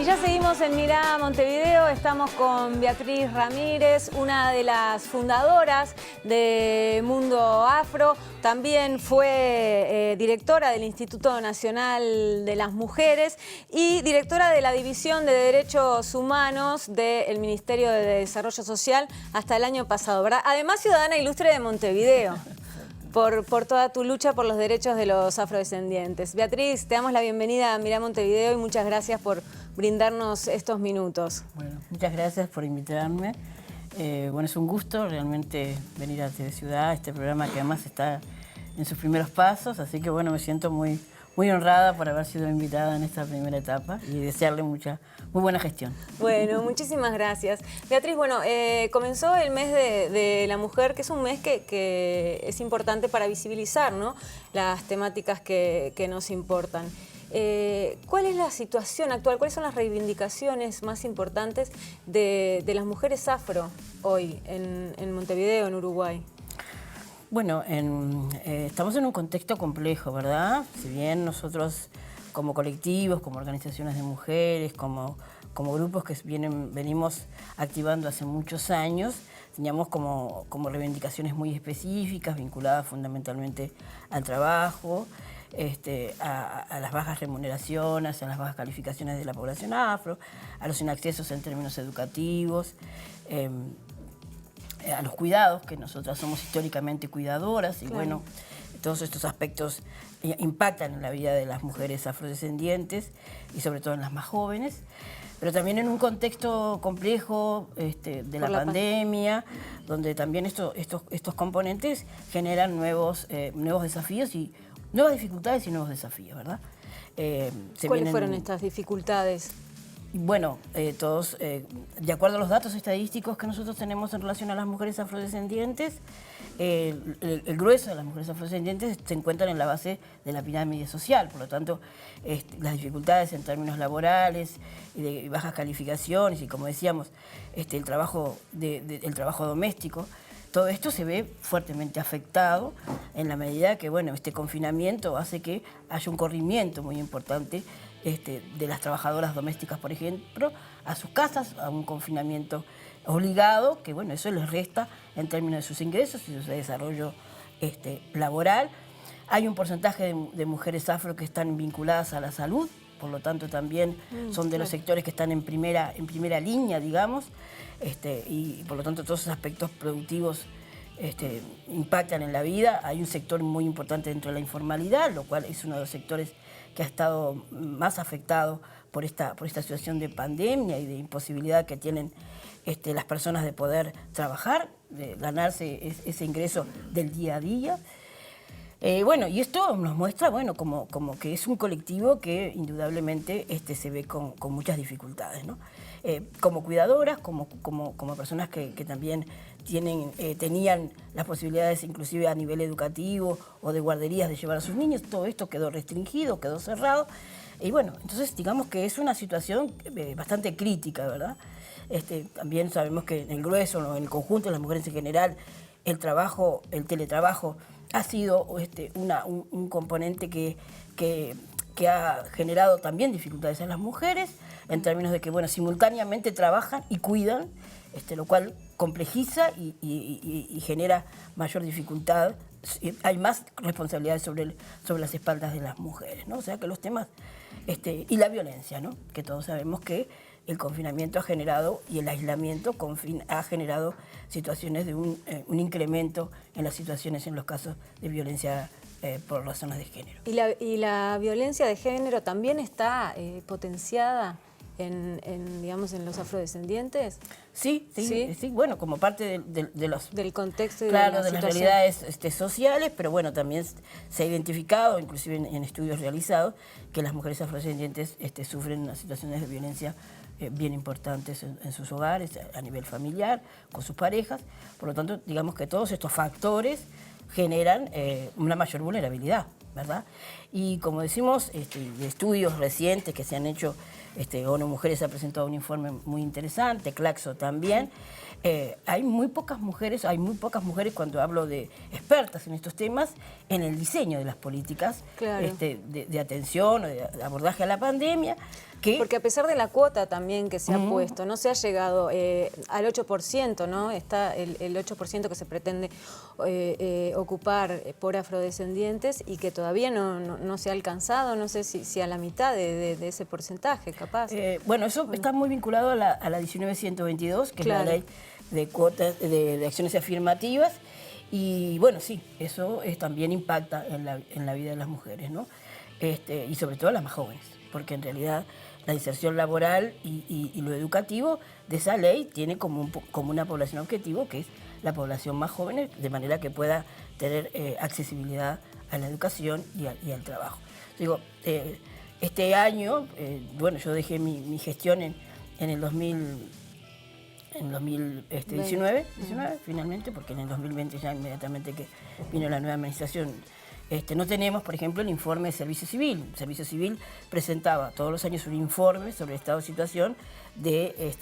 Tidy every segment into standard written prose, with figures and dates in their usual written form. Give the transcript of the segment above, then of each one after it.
Y ya seguimos en Mirá Montevideo, estamos con Beatriz Ramírez, una de las fundadoras de Mundo Afro, también fue directora del Instituto Nacional de las Mujeres y directora de la División de Derechos Humanos del Ministerio de Desarrollo Social hasta el año pasado, ¿verdad? Además, ciudadana ilustre de Montevideo. Por toda tu lucha por los derechos de los afrodescendientes. Beatriz, te damos la bienvenida a Mirá Montevideo y muchas gracias por brindarnos estos minutos. Bueno, muchas gracias por invitarme. Bueno, es un gusto realmente venir a TV Ciudad, este programa que además está en sus primeros pasos, así que bueno, me siento muy honrada por haber sido invitada en esta primera etapa y desearle muy buena gestión. Bueno, muchísimas gracias. Beatriz, bueno, comenzó el mes de la mujer, que es un mes que es importante para visibilizar, ¿no?, las temáticas que nos importan. ¿Cuál es la situación actual? ¿Cuáles son las reivindicaciones más importantes de las mujeres afro hoy en Montevideo, en Uruguay? Bueno, estamos en un contexto complejo, ¿verdad? Si bien nosotros como colectivos, como organizaciones de mujeres, como grupos que venimos activando hace muchos años, teníamos como reivindicaciones muy específicas, vinculadas fundamentalmente al trabajo, a las bajas remuneraciones, a las bajas calificaciones de la población afro, a los inaccesos en términos educativos, a los cuidados, que nosotras somos históricamente cuidadoras y claro, bueno, todos estos aspectos impactan en la vida de las mujeres afrodescendientes y sobre todo en las más jóvenes, pero también en un contexto complejo de la pandemia, donde también estos componentes generan nuevos desafíos y nuevas dificultades y nuevos desafíos, ¿verdad? ¿Cuáles fueron estas dificultades? Bueno, todos, de acuerdo a los datos estadísticos que nosotros tenemos en relación a las mujeres afrodescendientes, el grueso de las mujeres afrodescendientes se encuentran en la base de la pirámide social, por lo tanto, las dificultades en términos laborales y de bajas calificaciones y, como decíamos, el trabajo doméstico, todo esto se ve fuertemente afectado en la medida que, bueno, este confinamiento hace que haya un corrimiento muy importante de las trabajadoras domésticas, por ejemplo, a sus casas, a un confinamiento obligado, que bueno, eso les resta en términos de sus ingresos y su desarrollo laboral. Hay un porcentaje de mujeres afro que están vinculadas a la salud, por lo tanto también son de los sectores que están en primera línea, digamos, y por lo tanto todos esos aspectos productivos impactan en la vida. Hay un sector muy importante dentro de la informalidad, lo cual es uno de los sectores que ha estado más afectado por esta situación de pandemia y de imposibilidad que tienen las personas de poder trabajar, de ganarse ese ingreso del día a día. Bueno, y esto nos muestra, bueno, como que es un colectivo que indudablemente se ve con muchas dificultades, ¿no? Como cuidadoras, como personas que también tenían las posibilidades inclusive a nivel educativo o de guarderías de llevar a sus niños, todo esto quedó restringido, quedó cerrado. Y bueno, entonces digamos que es una situación bastante crítica, ¿verdad? También sabemos que en el grueso, ¿no?, en el conjunto de las mujeres en general, el teletrabajo ha sido un componente que ha generado también dificultades en las mujeres, en términos de que, bueno, simultáneamente trabajan y cuidan, lo cual complejiza y genera mayor dificultad. Hay más responsabilidades sobre las espaldas de las mujeres, ¿no? O sea que los temas, y la violencia, ¿no?, que todos sabemos que el confinamiento ha generado y el aislamiento ha generado situaciones de un incremento en las situaciones, en los casos de violencia por razones de género. ¿Y la violencia de género también está potenciada digamos, en los afrodescendentes? Sí, bueno, como parte del contexto y claro, de las realidades sociales, pero bueno, también se ha identificado, inclusive en estudios realizados, que las mujeres afrodescendientes sufren unas situaciones de violencia bien importantes en sus hogares, a nivel familiar, con sus parejas. Por lo tanto, digamos que todos estos factores generan una mayor vulnerabilidad. ¿verdad? Y como decimos, de estudios recientes que se han hecho, ONU Mujeres ha presentado un informe muy interesante, Claxo también. Hay muy pocas mujeres cuando hablo de expertas en estos temas, en el diseño de las políticas de atención o de abordaje a la pandemia. Porque a pesar de la cuota también que se ha puesto, no se ha llegado al 8%, ¿no? Está el 8% que se pretende ocupar por afrodescendientes y que todavía no se ha alcanzado, no sé si a la mitad de ese porcentaje, capaz. Bueno, eso está muy vinculado a la 19122, que es la ley de cuotas de acciones afirmativas. Y bueno, sí, eso también impacta en la vida de las mujeres, ¿no? Y sobre todo las más jóvenes, porque en realidad la inserción laboral y lo educativo de esa ley tiene como una población objetivo, que es la población más joven, de manera que pueda tener accesibilidad a la educación y al trabajo. Digo, este año, bueno, yo dejé mi gestión en el 2019, finalmente, porque en el 2020 ya inmediatamente que vino la nueva administración, no tenemos, por ejemplo, el informe de Servicio Civil. El Servicio Civil presentaba todos los años un informe sobre el estado de situación de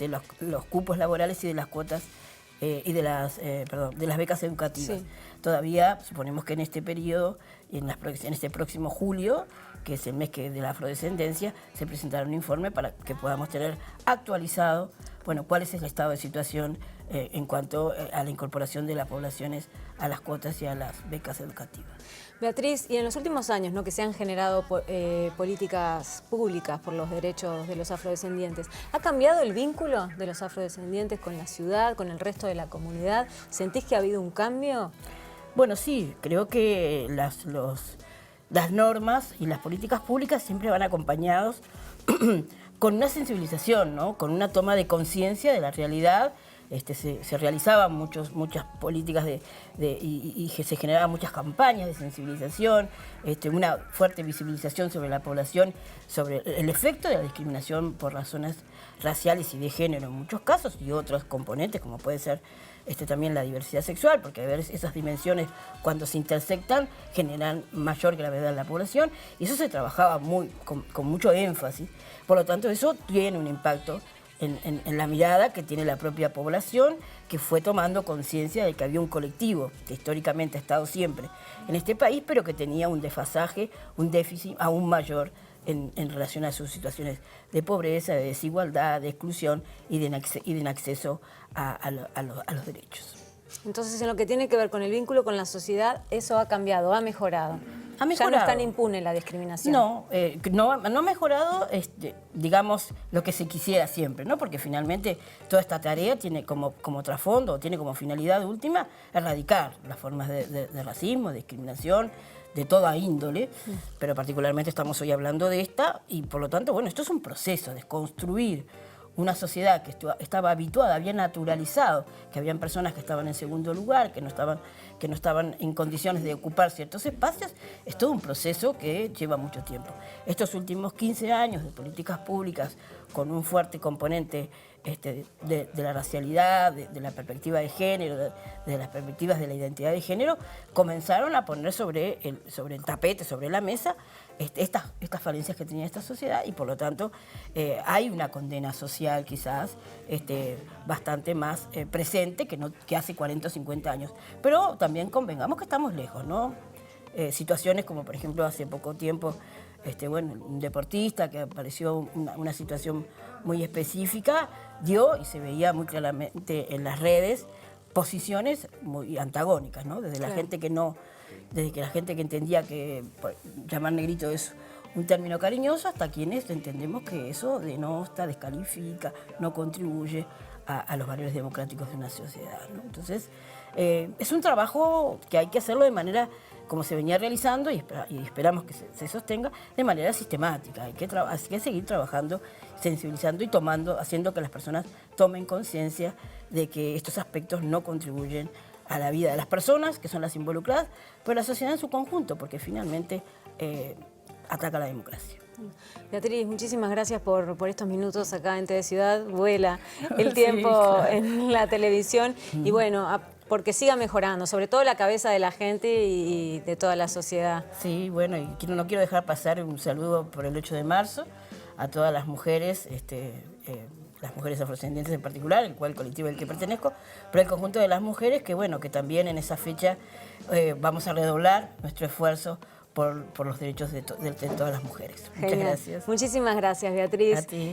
los cupos laborales y de las cuotas y de las becas educativas. Sí. Todavía suponemos que en este periodo, en este próximo julio, que es el mes de la afrodescendencia, se presentará un informe para que podamos tener actualizado, bueno, cuál es el estado de situación en cuanto a la incorporación de las poblaciones a las cuotas y a las becas educativas. Beatriz, y en los últimos años, ¿no?, que se han generado políticas públicas por los derechos de los afrodescendientes, ¿ha cambiado el vínculo de los afrodescendientes con la ciudad, con el resto de la comunidad? ¿Sentís que ha habido un cambio? Bueno, sí, creo que las normas y las políticas públicas siempre van acompañados con una sensibilización, ¿no?, con una toma de conciencia de la realidad. Se realizaban muchas políticas y se generaban muchas campañas de sensibilización, una fuerte visibilización sobre la población, sobre el efecto de la discriminación por razones raciales y de género en muchos casos, y otros componentes como puede ser también la diversidad sexual, porque a veces esas dimensiones cuando se intersectan generan mayor gravedad en la población, y eso se trabajaba con mucho énfasis. Por lo tanto, eso tiene un impacto en la mirada que tiene la propia población, que fue tomando conciencia de que había un colectivo que históricamente ha estado siempre en este país, pero que tenía un desfasaje, un déficit aún mayor en relación a sus situaciones de pobreza, de desigualdad, de exclusión y de acceso a los derechos. Entonces, en lo que tiene que ver con el vínculo con la sociedad, eso ha cambiado, ha mejorado. Ha mejorado. Ya no es tan impune la discriminación. No ha mejorado, digamos, lo que se quisiera siempre, ¿no? Porque finalmente toda esta tarea tiene como trasfondo, tiene como finalidad última erradicar las formas de racismo, de discriminación, de toda índole, pero particularmente estamos hoy hablando de esta, y por lo tanto, bueno, esto es un proceso de construir una sociedad que estaba habituada, había naturalizado que habían personas que estaban en segundo lugar, que no estaban en condiciones de ocupar ciertos espacios. Es todo un proceso que lleva mucho tiempo. Estos últimos 15 años de políticas públicas con un fuerte componente de la racialidad, de la perspectiva de género, de las perspectivas de la identidad de género, comenzaron a poner sobre el tapete, sobre la mesa, estas falencias que tenía esta sociedad, y por lo tanto hay una condena social quizás bastante más presente que hace 40 o 50 años. Pero también convengamos que estamos lejos, ¿no? Situaciones como, por ejemplo, hace poco tiempo, un deportista que apareció una situación muy específica, dio, y se veía muy claramente en las redes, posiciones muy antagónicas, ¿no? Desde la gente que la gente que entendía que llamar negrito es un término cariñoso, hasta quienes entendemos que eso denosta, descalifica, no contribuye a los valores democráticos de una sociedad, ¿no? Entonces, es un trabajo que hay que hacerlo de manera como se venía realizando, y esperamos que se sostenga de manera sistemática. Hay que seguir trabajando, sensibilizando y haciendo que las personas tomen conciencia de que estos aspectos no contribuyen a la vida de las personas, que son las involucradas, pero a la sociedad en su conjunto, porque finalmente ataca la democracia. Beatriz, muchísimas gracias por estos minutos acá en TV Ciudad. Vuela el tiempo en la televisión. Y bueno, porque siga mejorando, sobre todo la cabeza de la gente y de toda la sociedad. Sí, bueno, y no quiero dejar pasar un saludo por el 8 de marzo a todas las mujeres, las mujeres afrodescendientes en particular, el cual colectivo al que pertenezco, pero el conjunto de las mujeres que, bueno, que también en esa fecha vamos a redoblar nuestro esfuerzo por los derechos de todas las mujeres. Muchas Genial. gracias. Muchísimas gracias, Beatriz. A ti.